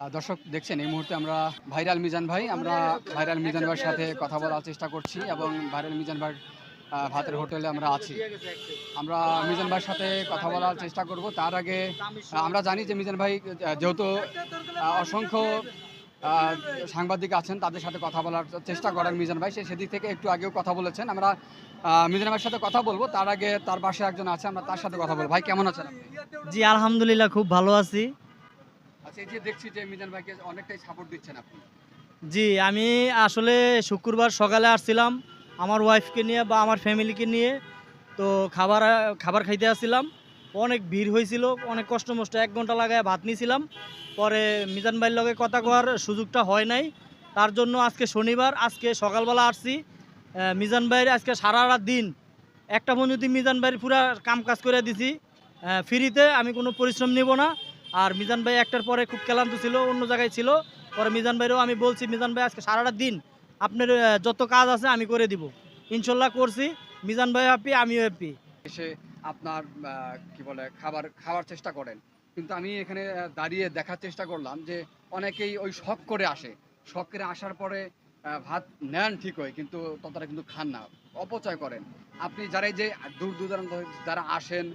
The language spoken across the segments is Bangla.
দর্শক দেখছেন এই মুহূর্তে আমরা ভাইরাল মিজান ভাইয়ের সাথে কথা বলার চেষ্টা করছি এবং ভাইরাল মিজান ভাইয়ের ভাতের হোটেলে আমরা আছি। আমরা মিজান ভাইয়ের সাথে কথা বলার চেষ্টা করব। তার আগে আমরা জানি যে মিজান ভাই যেহেতু অসংখ্য সাংবাদিক আছেন, তাদের সাথে কথা বলার চেষ্টা করেন মিজান ভাই, সেদিক থেকে একটু আগেও কথা বলেছেন। আমরা মিজান ভাইয়ের সাথে কথা বলবো, তার আগে তার পাশে একজন আছে, আমরা তার সাথে কথা বলবো। ভাই কেমন আছেন আপনি? জি আলহামদুলিল্লাহ, খুব ভালো আছি। আচ্ছা, এই যে দেখছি যে মিজান ভাইকে অনেকটাই সাপোর্ট দিচ্ছেন আপনি। জি আমি আসলে শুক্রবার সকালে আসছিলাম আমার ওয়াইফকে নিয়ে বা আমার ফ্যামিলিকে নিয়ে। তো খাবার খাইতে আসছিলাম, অনেক ভিড় হয়েছিল, অনেক কষ্ট মষ্ট 1 ঘন্টা লাগায় ভাত নিয়েছিলাম। পরে মিজান ভাইয়ের লগে কথা কওয়ার সুযোগটা হয় নাই, তার জন্য আজকে শনিবার, আজকে সকালবেলা আসছি। মিজান ভাইয়ের আজকে সারা রাত দিন একটা পর্যন্ত মিজান ভাইয়ের পুরা কাম কাজ করে দিছি ফ্রিতে, আমি কোনো পরিশ্রম নেব না। আর মিজান ভাই একটার পরে খুব ক্লান্ত ছিল, অন্য জায়গায় ছিল। পরে মিজান ভাইয়েরও আমি বলছি, মিজান ভাই আজকে সারাটা দিন আপনার যত কাজ আছে আমি করে দিব, ইনশাল্লাহ করছি। মিজান ভাই হ্যাপি, আমিও হ্যাপি। এসে আপনার কি বলে খাওয়ার চেষ্টা করেন, কিন্তু আমি এখানে দাঁড়িয়ে দেখার চেষ্টা করলাম যে অনেকেই ওই শখ করে আসে, শখ করে আসার পরে ভাত নেন ঠিক হয়, কিন্তু ততটা কিন্তু খান না, অপচয় করেন। আপনি যারা এই যে দূর দূরান্ত যারা আসেন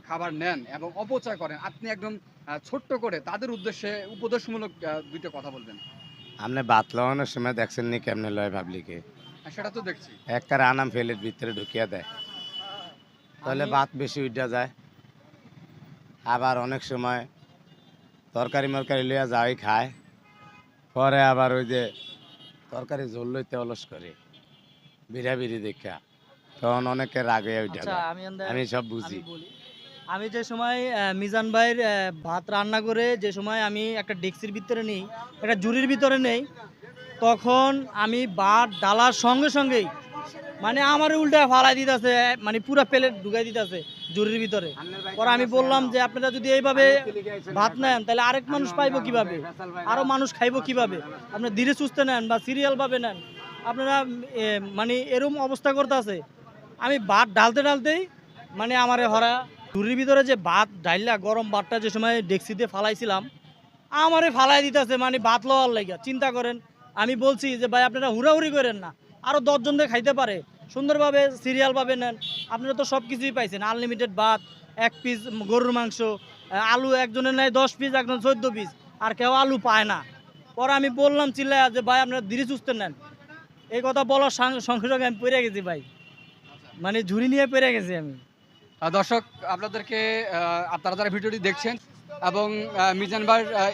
খাবার নেন এবং অপচয় করেন, আপনি একদম ছোট্ট করে তাদের উদ্দেশ্যে উপদেশমূলক দুইটা কথা বলবেন। আপনি ভাত লওয়ানোর সময় দেখছেন নি কেমনে লয় পাবলিকে? সেটা তো দেখছি। একটা আনাম ফেলের ভিতরে ঢুকিয়া দেয়, তাহলে ভাত বেশি উঠা যায়। আবার অনেক সময় তরকারি মরকারি লইয়া যাই খায়, পরে আবার ওই যে তরকারি ঝোল লইতে অলস করে বিড়ি দেখা, তখন অনেকে রাগে উঠা আচ্ছা যায়। আমি সব বুঝি। আমি যে সময় মিজান ভাইয়ের ভাত রান্না করে যে সময় আমি একটা ডেক্সির ভিতরে নেই, একটা জুড়ির ভিতরে নেই, তখন আমি ভাত ডালার সঙ্গে সঙ্গেই মানে আমার উল্টা ফালাই দিতেছে, মানে পুরা প্লেট ঢুকাই দিতেছে জুড়ির ভিতরে। পরে আমি বললাম যে আপনারা যদি এইভাবে ভাত নেন তাহলে আরেক মানুষ পাইবো কিভাবে, আরো মানুষ খাইবো কিভাবে? আপনারা ধীরে সুস্থে নেন বা সিরিয়াল ভাবে নেন, আপনারা মানে এরকম অবস্থা করতেছে। আমি ভাত ডালতেই মানে আমারে হরা ঝুড়ির ভিতরে যে ভাত ডাইলা গরম ভাতটা যে সময় ডেক্সিতে ফালাইছিলাম, আমারে ফালাই দিতেছে মানে ভাত লওয়ার লাগা। চিন্তা করেন, আমি বলছি যে ভাই আপনারা হুড়াহুড়ি করেন না, আরও 10 জন খাইতে পারে, সুন্দরভাবে সিরিয়ালভাবে নেন। আপনারা তো সব কিছুই পাইছেন, আনলিমিটেড ভাত, 1 পিস গরুর মাংস, আলু একজনের নেয় 10 পিস, একজন 14 পিস, আর কেউ আলু পায় না। পরে আমি বললাম চিল্লায় যে ভাই আপনারা ধীরে সুস্থে নেন। এই কথা বলার সঙ্গে সঙ্গে আমি পড়ে গেছি ভাই, মানে ঝুড়ি নিয়ে পড়ে গেছি আমি। দর্শক আপনাদেরকে আপনারা যারা ভিডিওটি দেখছেন এবং মিজান ভাইয়ের